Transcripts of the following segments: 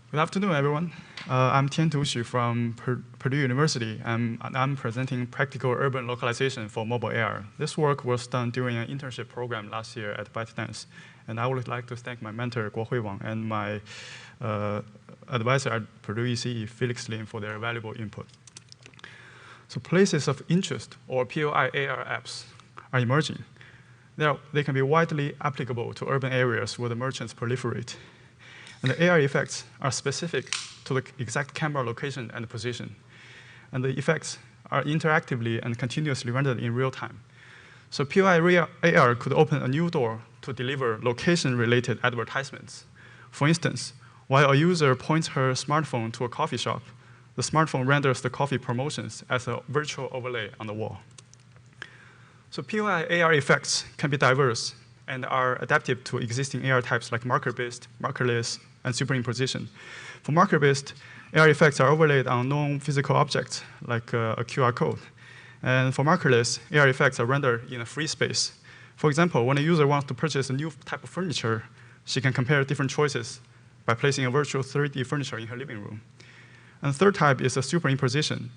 Good afternoon, everyone. I'm Tiantu Xu from Purdue University, and I'm presenting practical urban localization for mobile AR. This work was done during an internship program last year at ByteDance, and I would like to thank my mentor, Guohui Wang, and my advisor at Purdue ECE, Felix Lin, for their valuable input. So places of interest, or POIAR apps, are emerging. They can be widely applicable to urban areas where the merchants proliferate. And the AR effects are specific to the exact camera location and position. And the effects are interactively and continuously rendered in real time. So POIAR could open a new door to deliver location-related advertisements. For instance, while a user points her smartphone to a coffee shop, the smartphone renders the coffee promotions as a virtual overlay on the wall. So POIAR effects can be diverse and are adaptive to existing AR types like marker-based, markerless, and superimposition. For marker-based, AR effects are overlaid on known physical objects like a QR code. And for markerless, AR effects are rendered in a free space. For example, when a user wants to purchase a new type of furniture, she can compare different choices by placing a virtual 3D furniture in her living room. And the third type is a superimposition.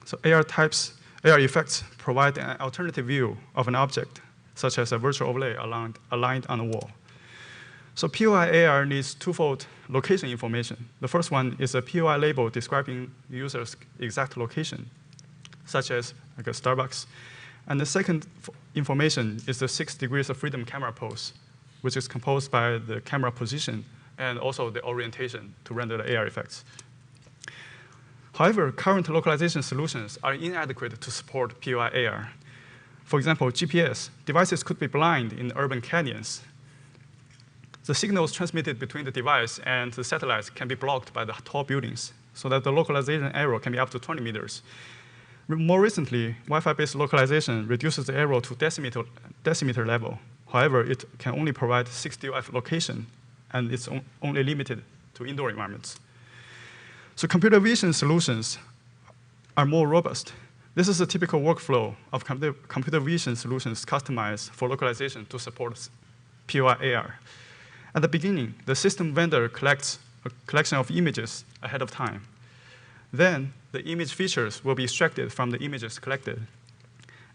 So AR effects provide an alternative view of an object, such as a virtual overlay aligned on the wall. So POIAR needs twofold location information. The first one is a POI label describing the user's exact location, such as like a Starbucks. And the second information is the 6 degrees of freedom camera pose, which is composed by the camera position and also the orientation to render the AR effects. However, current localization solutions are inadequate to support POIAR. For example, GPS, devices could be blind in urban canyons. The signals transmitted between the device and the satellites can be blocked by the tall buildings, so that the localization error can be up to 20 meters. More recently, Wi-Fi-based localization reduces the error to decimeter level. However, it can only provide 6 DOF location, and it's only limited to indoor environments. So computer vision solutions are more robust. This is a typical workflow of computer vision solutions customized for localization to support POIAR. At the beginning, the system vendor collects a collection of images ahead of time. Then, the image features will be extracted from the images collected.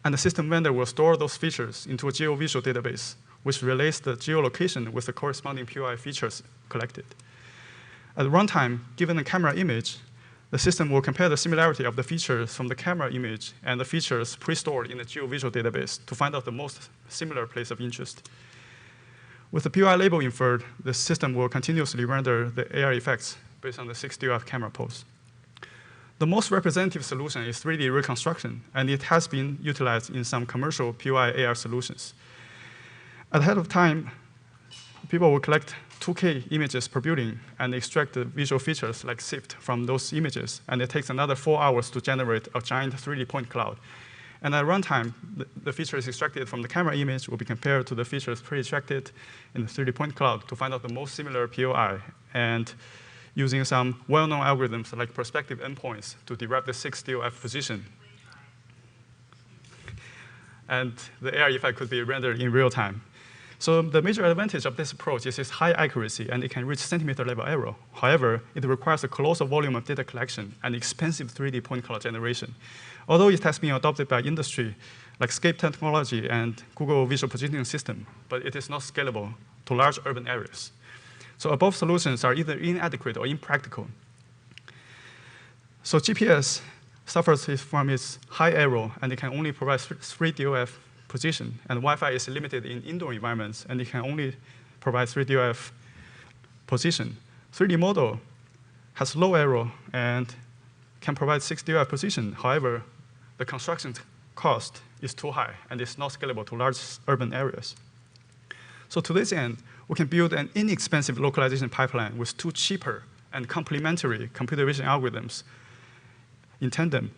And the system vendor will store those features into a geovisual database, which relates the geolocation with the corresponding POI features collected. At runtime, given a camera image, the system will compare the similarity of the features from the camera image and the features pre-stored in the geovisual database to find out the most similar place of interest. With the POI label inferred, the system will continuously render the AR effects based on the 6 DOF camera pose. The most representative solution is 3D reconstruction, and it has been utilized in some commercial POIAR solutions. Ahead of time, people will collect 2K images per building and extract the visual features like SIFT from those images, and it takes another 4 hours to generate a giant 3D point cloud. And at runtime, the features extracted from the camera image will be compared to the features pre-extracted in the 3D point cloud to find out the most similar POI, and using some well-known algorithms like perspective endpoints to derive the 6 DOF position. And the AR effect could be rendered in real time. So the major advantage of this approach is its high accuracy, and it can reach centimeter-level error. However, it requires a colossal volume of data collection and expensive 3D point cloud generation. Although it has been adopted by industry, like Scape technology and Google Visual Positioning System, but it is not scalable to large urban areas. So above solutions are either inadequate or impractical. So GPS suffers from its high error, and it can only provide 3 DOF position, and Wi-Fi is limited in indoor environments, and it can only provide 3 DOF position. 3D model has low error and can provide 6 DOF position. However, the construction cost is too high, and it's not scalable to large urban areas. So to this end, we can build an inexpensive localization pipeline with 2 cheaper and complementary computer vision algorithms in tandem: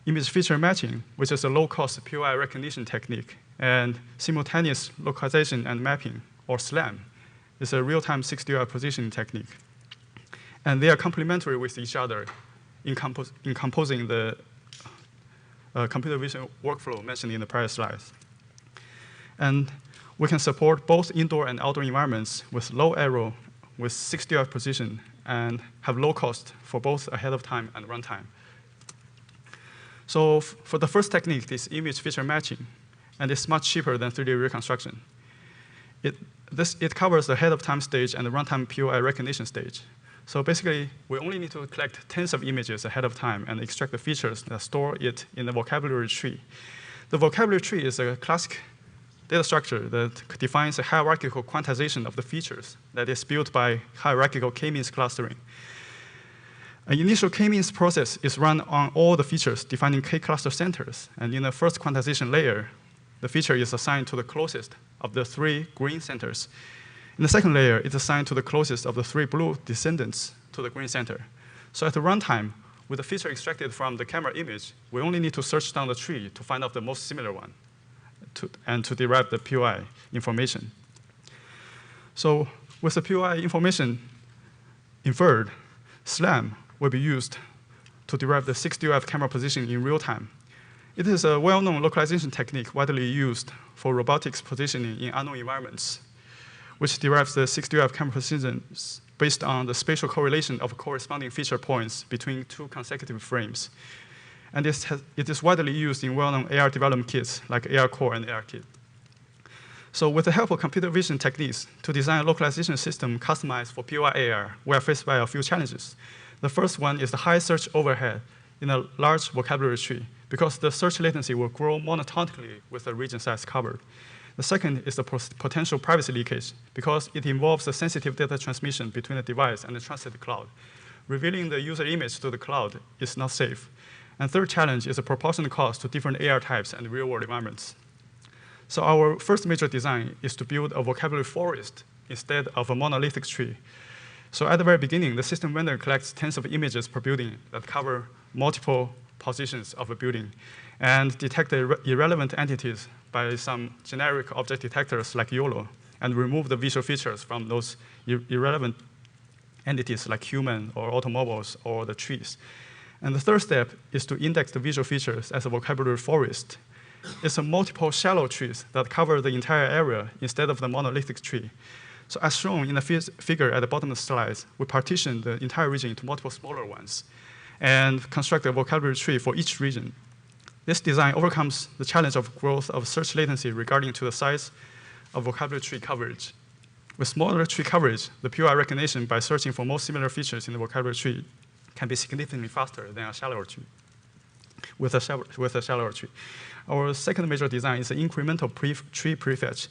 image feature matching, which is a low-cost POI recognition technique, and simultaneous localization and mapping, or SLAM, is a real-time 6 DOF positioning technique. And they are complementary with each other in composing the computer vision workflow mentioned in the prior slides. And we can support both indoor and outdoor environments with low error, with 6 DOF position, and have low cost for both ahead of time and runtime. So for the first technique, this image feature matching, and it's much cheaper than 3D reconstruction. It covers the ahead of time stage and the runtime POI recognition stage. So basically, we only need to collect tens of images ahead of time and extract the features that store it in the vocabulary tree. The vocabulary tree is a classic data structure that defines a hierarchical quantization of the features that is built by hierarchical k-means clustering. An initial k-means process is run on all the features, defining k-cluster centers. And in the first quantization layer, the feature is assigned to the closest of the 3 green centers. In the second layer, it's assigned to the closest of the 3 blue descendants to the green center. So at the runtime, with the feature extracted from the camera image, we only need to search down the tree to find out the most similar one and to derive the POI information. So with the POI information inferred, SLAM will be used to derive the 6DOF camera positioning in real time. It is a well-known localization technique widely used for robotics positioning in unknown environments, which derives the 6DOF camera positions based on the spatial correlation of corresponding feature points between 2 consecutive frames. And it is widely used in well-known AR development kits like AR Core and AR Kit. So with the help of computer vision techniques to design a localization system customized for POIAR, we are faced by a few challenges. The first one is the high search overhead in a large vocabulary tree, because the search latency will grow monotonically with the region size covered. The second is the potential privacy leakage, because it involves the sensitive data transmission between the device and the trusted cloud. Revealing the user image to the cloud is not safe. And third challenge is the proportional cost to different AR types and real-world environments. So our first major design is to build a vocabulary forest instead of a monolithic tree. So at the very beginning, the system vendor collects tens of images per building that cover multiple positions of a building and detect the irrelevant entities by some generic object detectors like YOLO and remove the visual features from those irrelevant entities like human or automobiles or the trees. And the third step is to index the visual features as a vocabulary forest. It's a multiple shallow trees that cover the entire area instead of the monolithic tree. So as shown in the figure at the bottom of the slides, we partition the entire region into multiple smaller ones and construct a vocabulary tree for each region. This design overcomes the challenge of growth of search latency regarding to the size of vocabulary tree coverage. With smaller tree coverage, the POI recognition by searching for most similar features in the vocabulary tree can be significantly faster than a shallower tree. With a shallower tree. Our second major design is an incremental tree prefetch.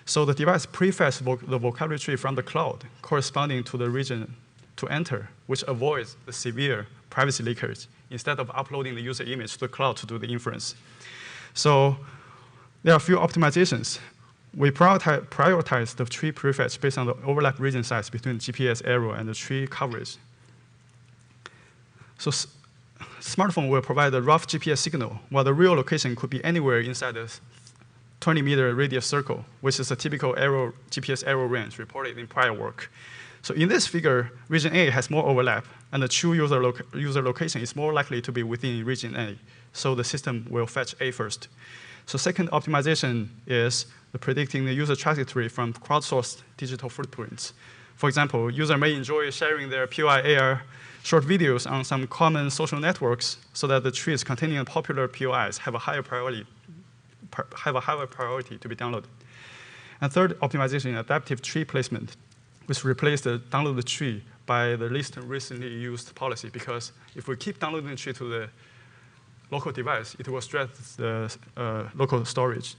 So the device prefetches the vocabulary tree from the cloud corresponding to the region to enter, which avoids the severe privacy leakage instead of uploading the user image to the cloud to do the inference. So there are a few optimizations. We prioritize the tree prefetch based on the overlap region size between the GPS arrow and the tree coverage. So smartphone will provide a rough GPS signal, while the real location could be anywhere inside a 20-meter radius circle, which is a typical GPS arrow range reported in prior work. So in this figure, region A has more overlap, and the true user location is more likely to be within region A. So the system will fetch A first. So second optimization is the predicting the user trajectory from crowdsourced digital footprints. For example, user may enjoy sharing their POIAR short videos on some common social networks so that the trees containing popular POIs have a higher priority to be downloaded. And third optimization, adaptive tree placement, which replaced the downloaded tree by the least recently used policy, because if we keep downloading the tree to the local device, it will stress the local storage.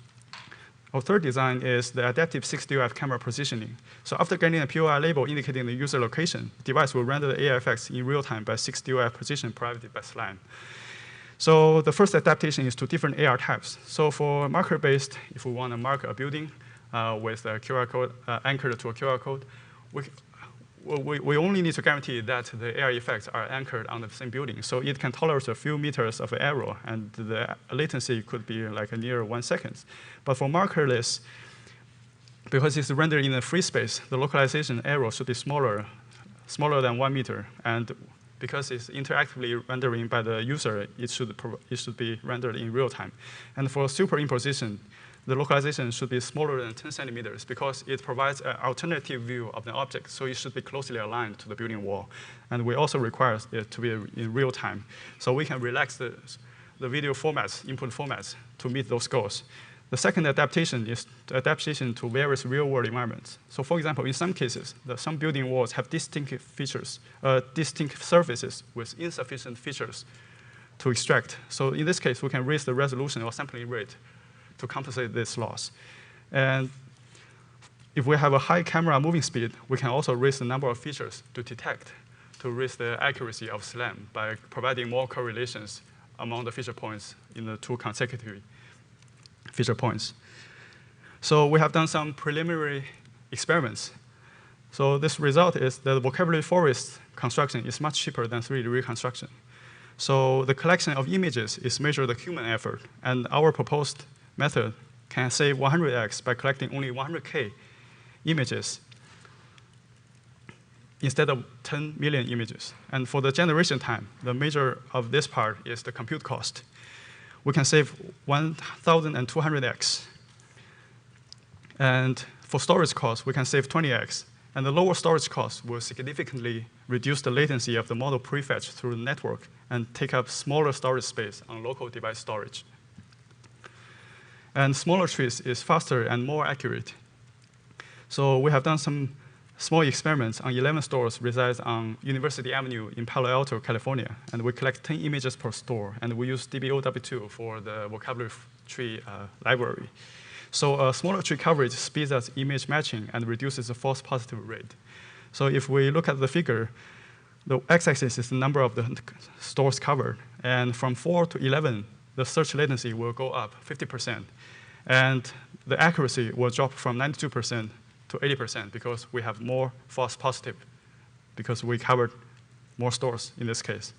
Our third design is the adaptive 6DOF camera positioning. So after getting a POI label indicating the user location, the device will render the AR effects in real time by 6DOF position provided by SLAM. So the first adaptation is to different AR types. So for marker-based, if we want to mark a building with a QR code anchored to a QR code, we only need to guarantee that the AR effects are anchored on the same building. So it can tolerate a few meters of error, and the latency could be like near 1 second. But for markerless, because it's rendered in a free space, the localization error should be smaller than 1 meter. And because it's interactively rendering by the user, it should be rendered in real time. And for superimposition, the localization should be smaller than 10 centimeters because it provides an alternative view of the object, so it should be closely aligned to the building wall. And we also require it to be in real time, so we can relax the video formats, input formats, to meet those goals. The second adaptation is the adaptation to various real-world environments. So for example, in some cases, some building walls have distinct features, distinct surfaces with insufficient features to extract. So in this case, we can raise the resolution or sampling rate to compensate this loss. And if we have a high camera moving speed, we can also raise the number of features to detect, to raise the accuracy of SLAM by providing more correlations among the feature points in the two consecutive feature points. So we have done some preliminary experiments. So this result is that the vocabulary forest construction is much cheaper than 3D reconstruction. So the collection of images is measured the human effort, and our proposed method can save 100x by collecting only 100K images instead of 10 million images. And for the generation time, the measure of this part is the compute cost. We can save 1,200x. And for storage cost, we can save 20x. And the lower storage cost will significantly reduce the latency of the model prefetch through the network and take up smaller storage space on local device storage. And smaller trees is faster and more accurate. So we have done some small experiments on 11 stores resides on University Avenue in Palo Alto, California. And we collect 10 images per store. And we use DBOW2 for the vocabulary tree library. So a smaller tree coverage speeds up image matching and reduces the false positive rate. So if we look at the figure, the x-axis is the number of the stores covered. And from 4 to 11, the search latency will go up 50%. And the accuracy will drop from 92% to 80% because we have more false positive, because we covered more stores in this case.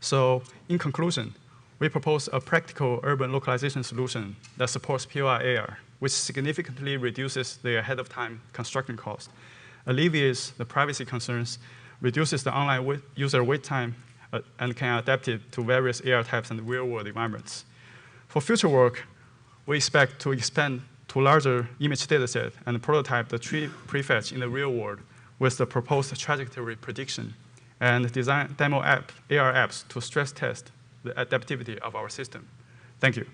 So in conclusion, we propose a practical urban localization solution that supports POIAR, which significantly reduces the ahead-of-time construction cost, alleviates the privacy concerns, reduces the online user wait time, and can adapt it to various AR types and real-world environments. For future work, we expect to expand to larger image dataset and prototype the tree prefetch in the real world with the proposed trajectory prediction and design demo AR apps to stress test the adaptivity of our system. Thank you.